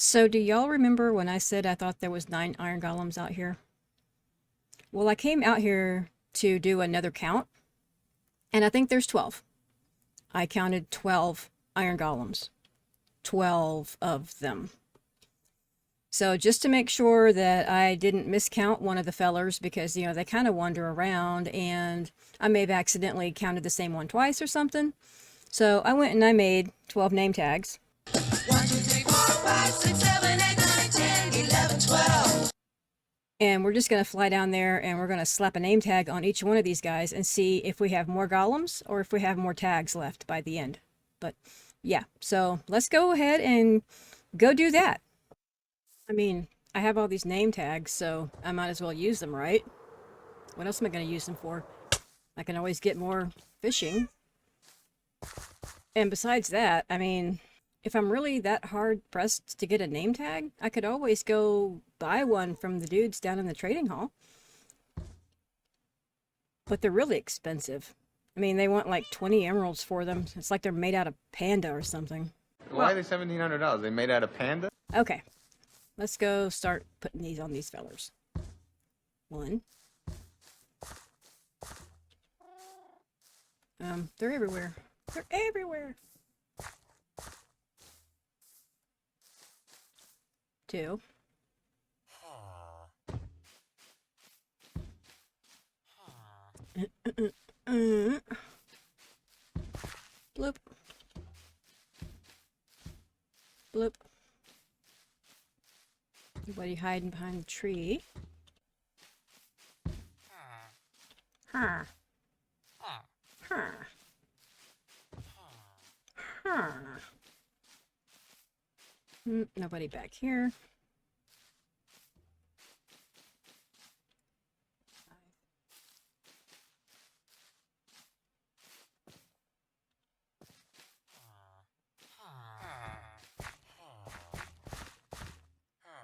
So do y'all remember when I said I thought there was 9 iron golems out here? Well, I came out here to do another count, and I think there's 12. I counted 12 iron golems. 12 of them. So just to make sure that I didn't miscount one of the fellers, because, you know, they kind of wander around, and I may have accidentally counted the same one twice or something. So I went and I made 12 name tags. 1, 2, 3, 4, 5, 6, 7, 8, 9, 10, 11, 12. And we're just going to fly down there and we're going to slap a name tag on each one of these guys and see if we have more golems or if we have more tags left by the end. But yeah, so let's go ahead and go do that. I mean, I have all these name tags, so I might as well use them, right? What else am I going to use them for? I can always get more fishing. And besides that, I mean, if I'm really that hard pressed to get a name tag, I could always go buy one from the dudes down in the trading hall. But they're really expensive. I mean, they want like 20 emeralds for them. It's like they're made out of panda or something. Why are they $1,700? They made out of panda? Okay. Let's go start putting these on these fellers. 1. They're everywhere. They're everywhere. 2. Bloop. Bloop. Anybody hiding behind the tree? Huh. Huh. Huh. Nobody back here.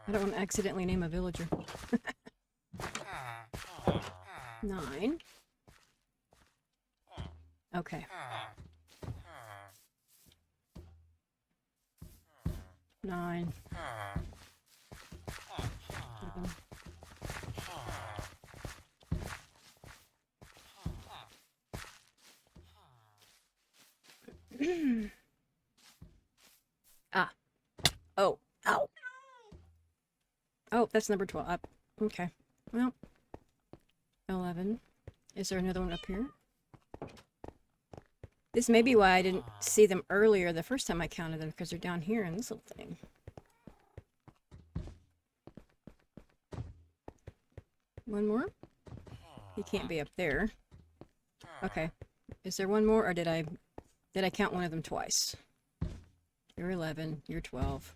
I don't want to accidentally name a villager. 9. Okay. 9. 11. Ah. Oh. Ow. Oh, that's number 12. Up. Okay. Well. 11. Is there another one up here? This may be why I didn't see them earlier the first time I counted them, because they're down here in this little thing. One more? He can't be up there. Okay. Is there one more, or did I count one of them twice? You're 11. You're 12.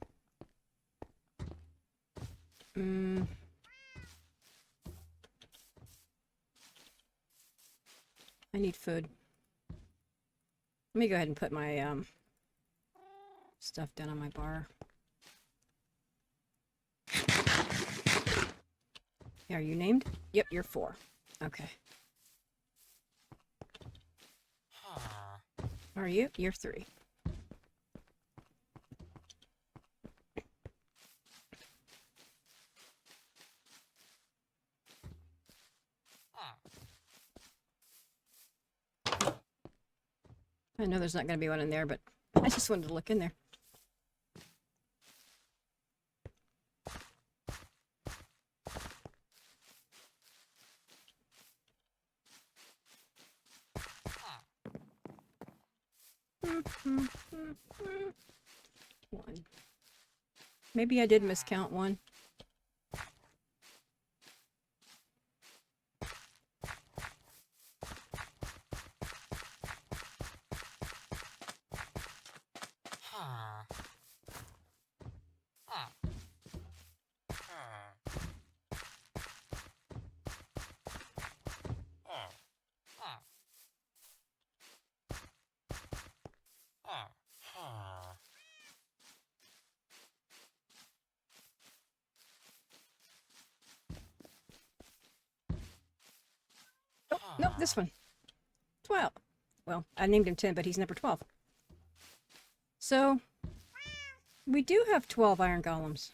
I need food. Let me go ahead and put my stuff down on my bar. Are you named? Yep, you're 4. Okay. Are you? You're 3. I know there's not going to be one in there, but I just wanted to look in there. One. Maybe I did miscount one. Oh, no, this one. 12. Well, I named him 10, but he's number 12. So, We do have 12 iron golems.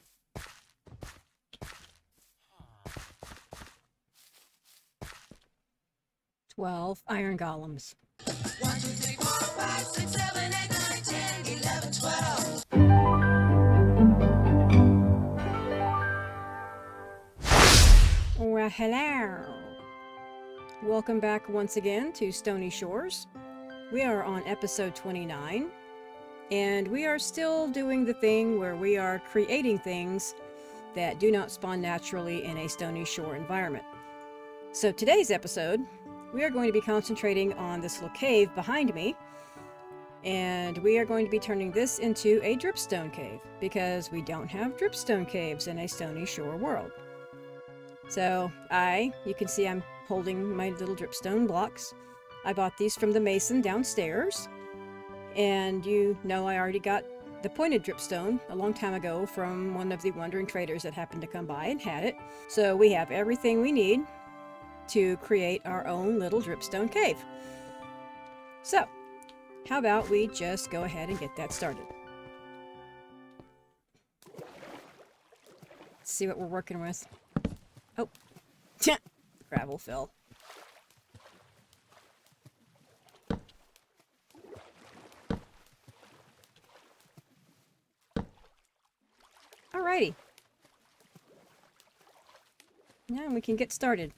Twelve iron golems. 1, 2, 3, 4, 5, 6, 7, 8, 9, 10, 11, 12. Well, hello. Welcome back once again to Stony Shores. We are on episode 29, and we are still doing the thing where we are creating things that do not spawn naturally in a Stony Shore environment. So today's episode, we are going to be concentrating on this little cave behind me, and we are going to be turning this into a dripstone cave because we don't have dripstone caves in a Stony Shore world. So you can see I'm holding my little dripstone blocks. I bought these from the mason downstairs, and you know I already got the pointed dripstone a long time ago from one of the wandering traders that happened to come by and had it. So we have everything we need to create our own little dripstone cave. So how about we just go ahead and get that started. Let's see what we're working with. Oh, gravel fill. Alrighty. Now we can get started.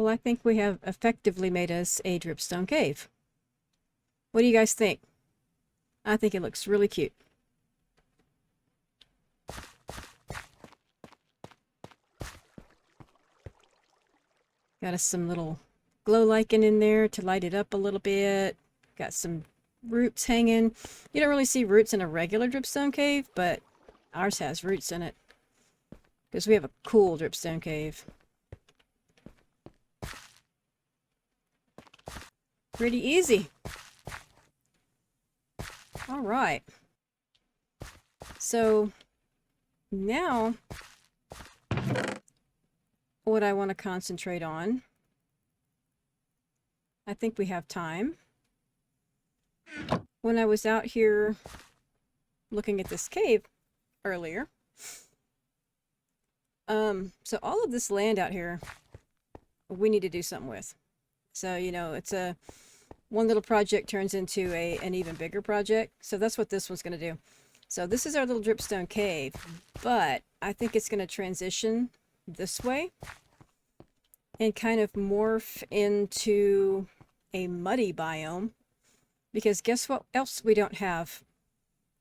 Well, I think we have effectively made us a dripstone cave. What do you guys think? I think it looks really cute. Got us some little glow lichen in there to light it up a little bit. Got some roots hanging. You don't really see roots in a regular dripstone cave, but ours has roots in it. Because we have a cool dripstone cave. Pretty easy. All right. So now what I want to concentrate on, I think we have time. When I was out here looking at this cave earlier, so all of this land out here, we need to do something with. So, you know, it's a one little project turns into an even bigger project. So that's what this one's going to do. So this is our little dripstone cave, but I think it's going to transition this way and kind of morph into a muddy biome, because guess what else we don't have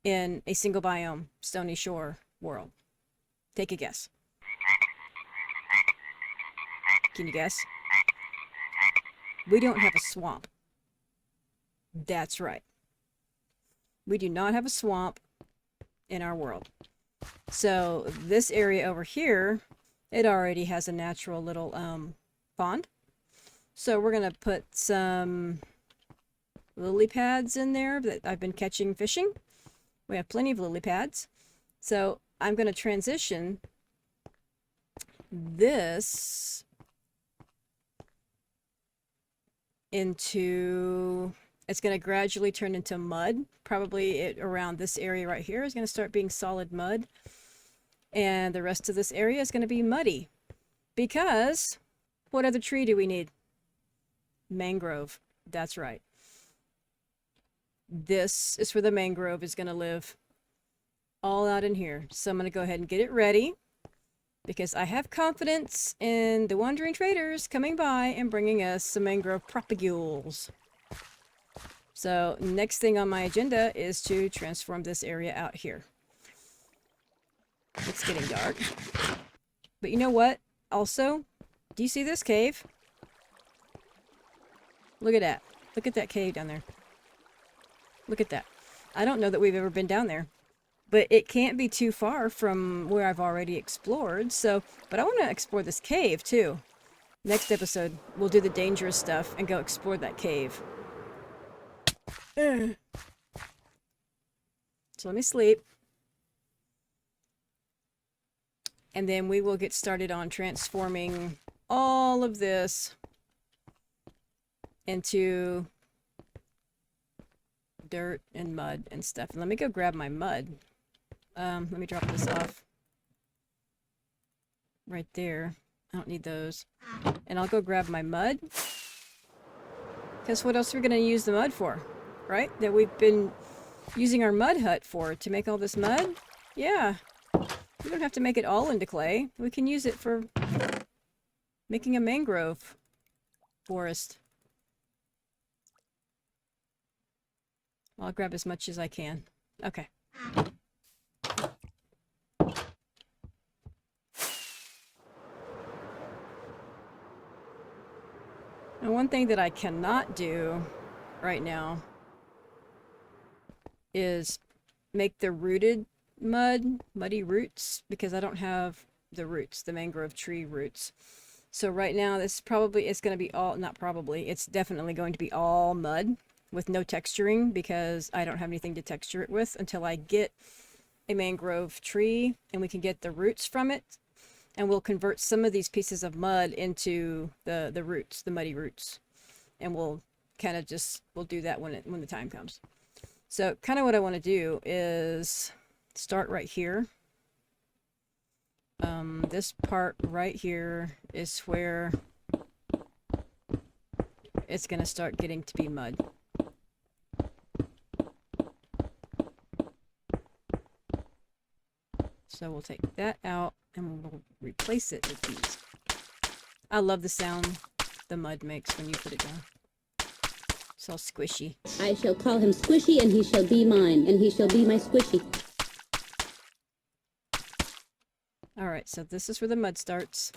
in a single biome Stony Shore world? Take a guess. Can you guess? We don't have a swamp. That's right. We do not have a swamp in our world. So this area over here, it already has a natural little pond. So we're going to put some lily pads in there that I've been catching fishing. We have plenty of lily pads. So I'm going to transition this into, it's going to gradually turn into mud. Probably around this area right here is going to start being solid mud. And the rest of this area is going to be muddy. Because what other tree do we need? Mangrove. That's right. This is where the mangrove is going to live. All out in here. So I'm going to go ahead and get it ready, because I have confidence in the wandering traders coming by and bringing us some mangrove propagules. So next thing on my agenda is to transform this area out here. It's getting dark. But you know what? Also, do you see this cave? Look at that. Look at that cave down there. Look at that. I don't know that we've ever been down there, but it can't be too far from where I've already explored. So, but I want to explore this cave too. Next episode, we'll do the dangerous stuff and go explore that cave. So let me sleep. And then we will get started on transforming all of this into dirt and mud and stuff. And let me go grab my mud. Let me drop this off right there. I don't need those. And I'll go grab my mud. Because what else are we going to use the mud for? Right? That we've been using our mud hut for, to make all this mud? Yeah. We don't have to make it all into clay. We can use it for making a mangrove forest. I'll grab as much as I can. Okay. Now, one thing that I cannot do right now is make the rooted muddy roots, because I don't have the roots, the mangrove tree roots. So right now, this probably is going to be all, not probably, it's definitely going to be all mud with no texturing, because I don't have anything to texture it with until I get a mangrove tree and we can get the roots from it. And we'll convert some of these pieces of mud into the roots, the muddy roots. And we'll kind of just, we'll do that when the time comes. So kind of what I want to do is start right here. This part right here is where it's going to start getting to be mud. So we'll take that out and we'll replace it with these. I love the sound the mud makes when you put it down. It's all squishy. I shall call him Squishy, and he shall be mine, and he shall be my Squishy. Alright, so this is where the mud starts.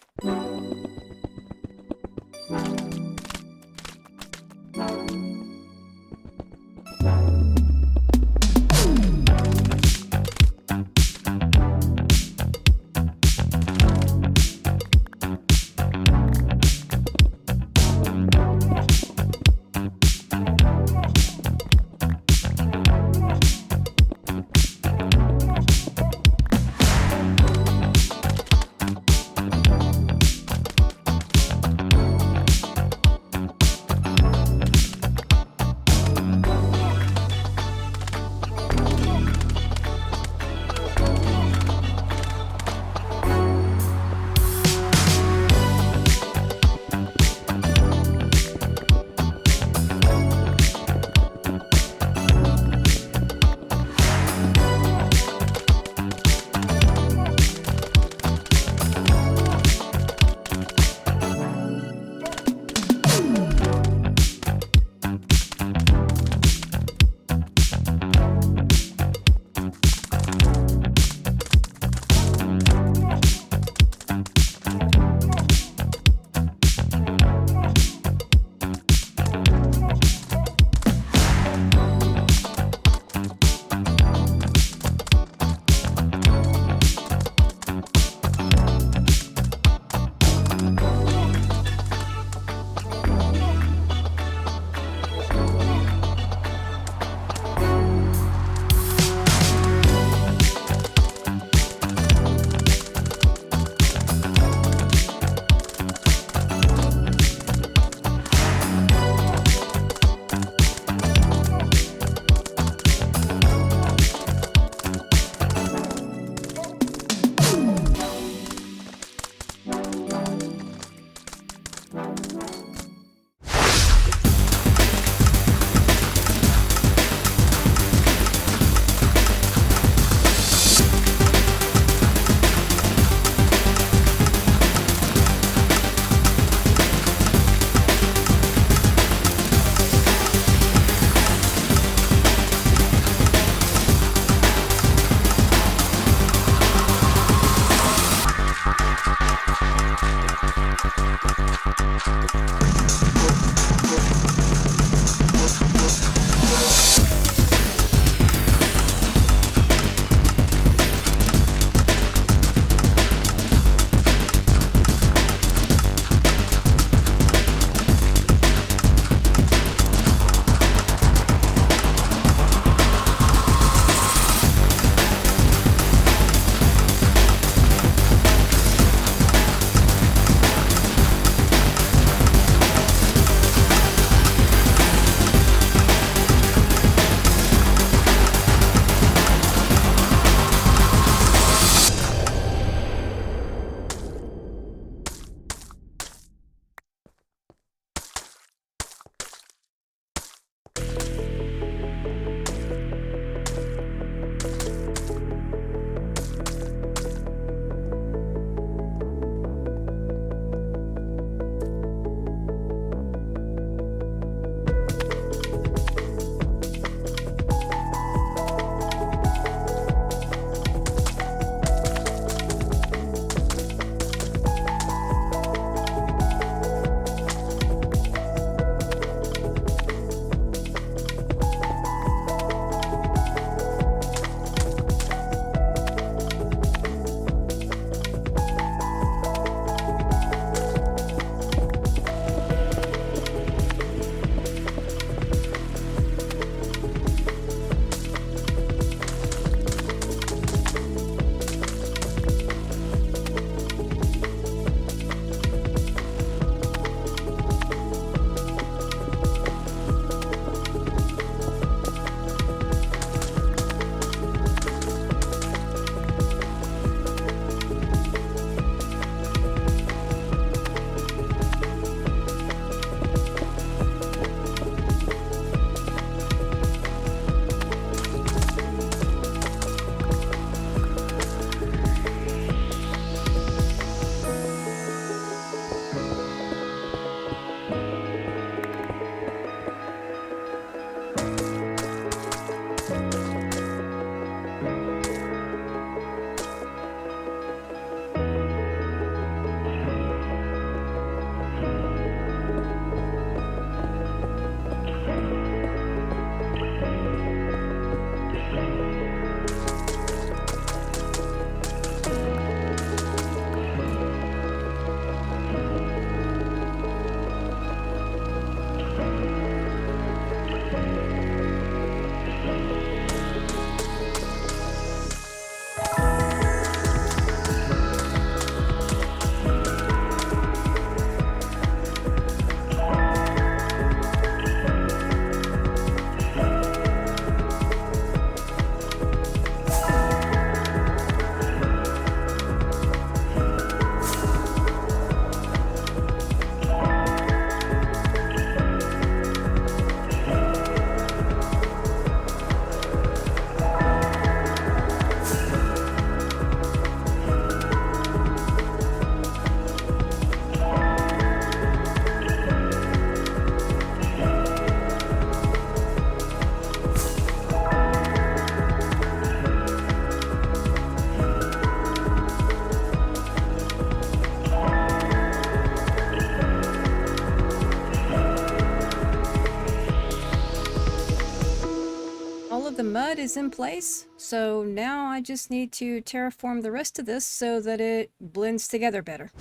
mud is in place, so now I just need to terraform the rest of this so that it blends together better.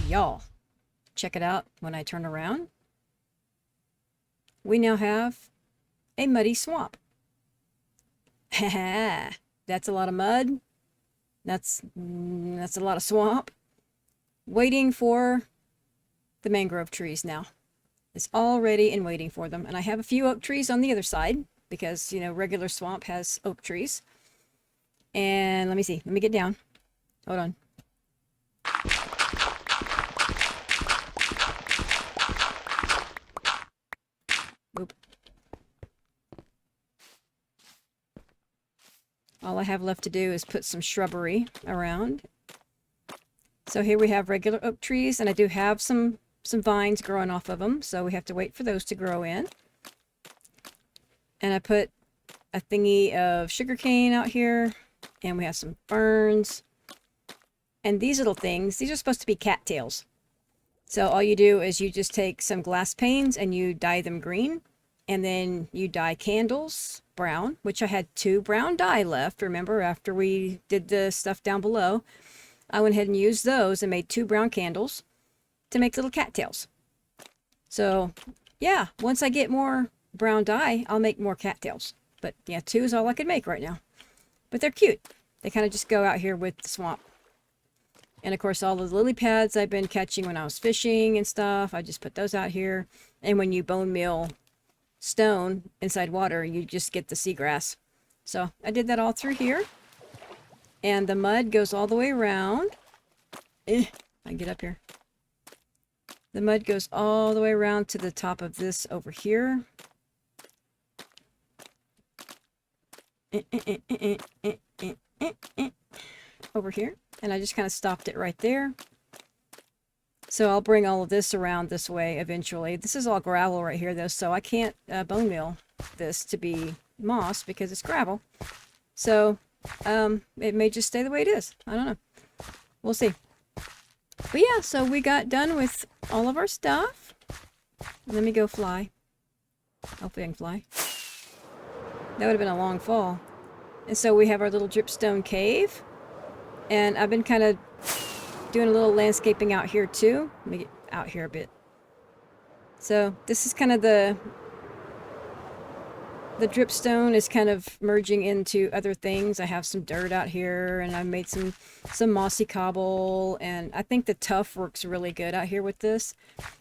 Y'all, check it out when I turn around. We now have a muddy swamp. Haha, that's a lot of mud. That's a lot of swamp. Waiting for the mangrove trees now. It's all ready and waiting for them. And I have a few oak trees on the other side because, you know, regular swamp has oak trees. And let me see. Let me get down. Hold on. Oop. All I have left to do is put some shrubbery around. So here we have regular oak trees, and I do have some vines growing off of them, so we have to wait for those to grow in. And I put a thingy of sugarcane out here, and we have some ferns. And these little things, these are supposed to be cattails. So all you do is you just take some glass panes and you dye them green, and then you dye candles brown, which I had 2 brown dye left, remember, after we did the stuff down below. I went ahead and used those and made 2 brown candles to make little cattails. So yeah, once I get more brown dye, I'll make more cattails. But yeah, 2 is all I could make right now. But they're cute. They kind of just go out here with the swamp. And of course, all the lily pads I've been catching when I was fishing and stuff, I just put those out here. And when you bone meal stone inside water, you just get the seagrass. So I did that all through here. And the mud goes all the way around. I can get up here. The mud goes all the way around to the top of this over here. Over here. And I just kind of stopped it right there. So I'll bring all of this around this way eventually. This is all gravel right here though, so I can't bone meal this to be moss because it's gravel. So it may just stay the way it is. I don't know. We'll see. But yeah, so we got done with all of our stuff. Let me go fly. Hopefully I can fly. That would have been a long fall. And so we have our little dripstone cave. And I've been kind of doing a little landscaping out here too. Let me get out here a bit. So this is kind of the dripstone is kind of merging into other things. I have some dirt out here, and I made some mossy cobble, and I think the tuff works really good out here with this.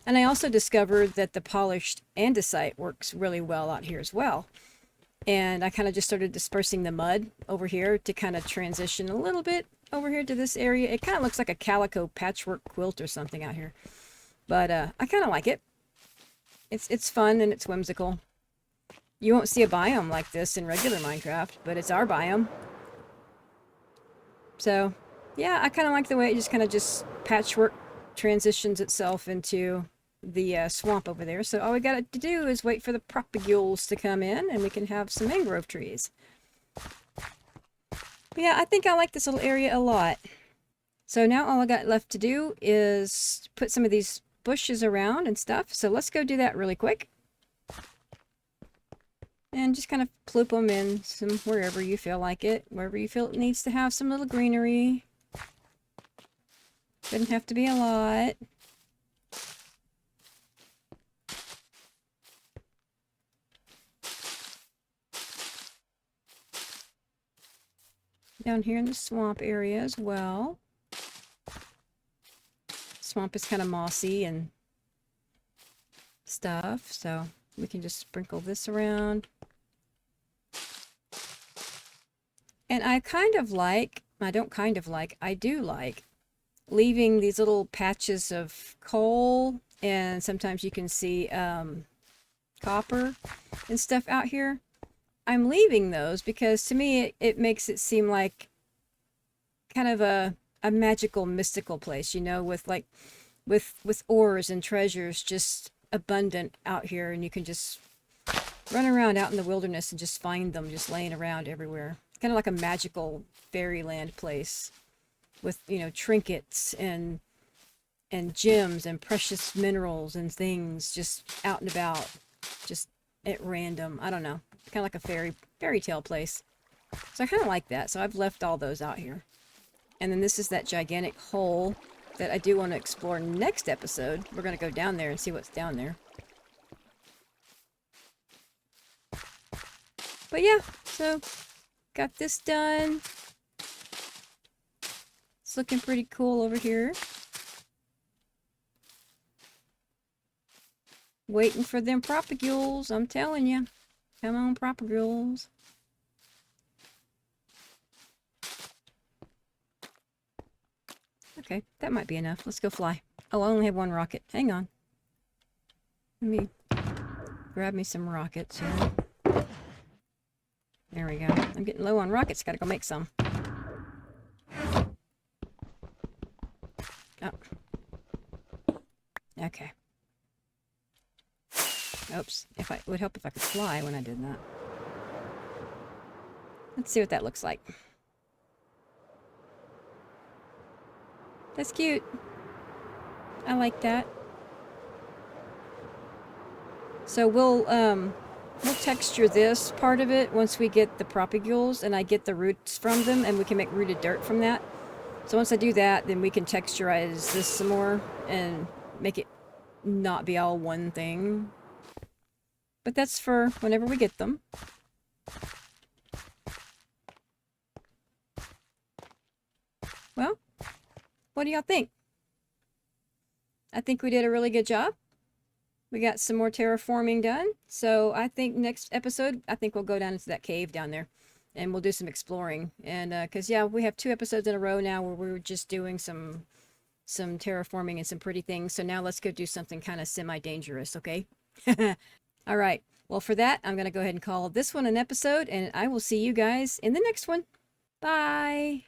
And I also discovered that the polished andesite works really well out here as well. And I kind of just started dispersing the mud over here to kind of transition a little bit over here to this area. It kind of looks like a calico patchwork quilt or something out here. But I kind of like it. It's fun and it's whimsical. You won't see a biome like this in regular Minecraft, but it's our biome. So, yeah, I kind of like the way it just kind of just patchwork transitions itself into the swamp over there. So all we got to do is wait for the propagules to come in and we can have some mangrove trees. But yeah, I think I like this little area a lot. So now all I got left to do is put some of these bushes around and stuff. So let's go do that really quick. And just kind of ploop them in some wherever you feel like it. Wherever you feel it needs to have some little greenery. Doesn't have to be a lot. Down here in the swamp area as well. Swamp is kind of mossy and stuff, so we can just sprinkle this around. And I do like leaving these little patches of coal, and sometimes you can see copper and stuff out here. I'm leaving those because to me it makes it seem like kind of a magical, mystical place, you know, with ores and treasures just abundant out here, and you can just run around out in the wilderness and just find them just laying around everywhere. It's kind of like a magical fairyland place with, you know, trinkets and gems and precious minerals and things just out and about, just at random. I don't know. Kind of like a fairy tale place. So I kind of like that. So I've left all those out here. And then this is that gigantic hole that I do want to explore next episode. We're going to go down there and see what's down there. But yeah, so got this done. It's looking pretty cool over here. Waiting for them propagules, I'm telling you. Come on, propagules. Okay, that might be enough. Let's go fly. Oh, I only have one rocket. Hang on. Let me grab me some rockets here. There we go. I'm getting low on rockets. Gotta go make some. Oh. Okay. Oops. It would help if I could fly when I did that. Let's see what that looks like. That's cute. I like that. So we'll texture this part of it once we get the propagules and I get the roots from them, and we can make rooted dirt from that. So once I do that, then we can texturize this some more and make it not be all one thing. But that's for whenever we get them. Well, what do y'all think? I think we did a really good job. We got some more terraforming done. So I think next episode, I think we'll go down into that cave down there. And we'll do some exploring. And, because, yeah, we have 2 episodes in a row now where we're just doing some terraforming and some pretty things. So now let's go do something kind of semi-dangerous, okay? All right. Well, for that, I'm going to go ahead and call this one an episode. And I will see you guys in the next one. Bye.